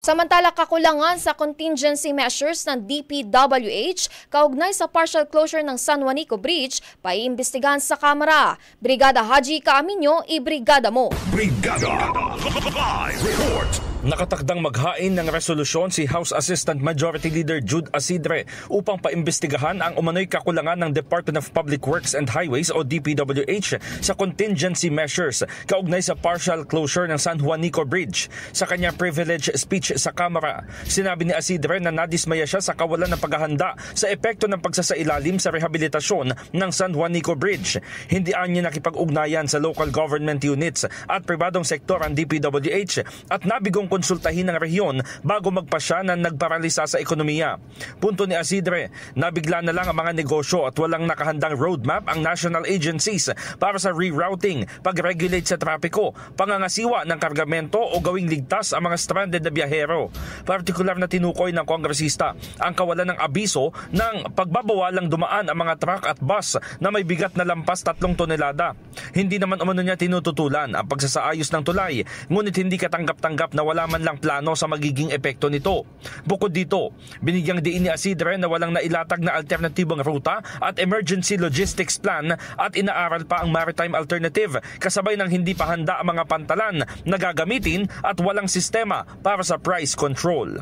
Samantala, kakulangan sa contingency measures ng DPWH kaugnay sa partial closure ng San Juanico Bridge, paiimbestigahan sa Kamara. Brigada Haji Kaaminyo, ibrigada mo. Brigada Live Report. Nakatakdang maghain ng resolusyon si House Assistant Majority Leader Jude Asidre upang paimbestigahan ang umano'y kakulangan ng Department of Public Works and Highways o DPWH sa contingency measures kaugnay sa partial closure ng San Juanico Bridge. Sa kanyang privilege speech sa Kamara, sinabi ni Asidre na nadismaya siya sa kawalan ng paghahanda sa epekto ng pagsasailalim sa rehabilitasyon ng San Juanico Bridge. Hindi anya nakipag-ugnayan sa local government units at pribadong sektor ang DPWH at nabigong konsultahin ng rehiyon bago magpasya na nagparalisa sa ekonomiya. Punto ni Asidre, nabigla na lang ang mga negosyo at walang nakahandang roadmap ang national agencies para sa rerouting, pag-regulate sa trapiko, pangangasiwa ng kargamento o gawing ligtas ang mga stranded na biyahero. Partikular na tinukoy ng kongresista ang kawalan ng abiso ng pagbabawalang dumaan ang mga truck at bus na may bigat na lampas 3 tonelada. Hindi naman umano niya tinututulan ang pagsasaayos ng tulay, ngunit hindi katanggap-tanggap na wala man lang plano sa magiging epekto nito. Bukod dito, binigyang diin ni Asidre na walang nailatag na alternatibong ruta at emergency logistics plan at inaaral pa ang maritime alternative kasabay ng hindi pa handa ang mga pantalan na gagamitin at walang sistema para sa price control.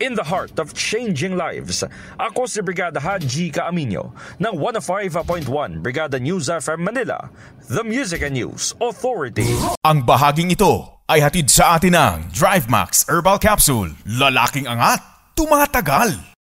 In the heart of changing lives, ako si Brigada Haji Kaaminyo ng 105.1 Brigada News FM Manila, the Music and News Authority. Ang bahaging ito ay hatid sa atin ng DriveMax Herbal Capsule. Lalaking angat, tumatagal.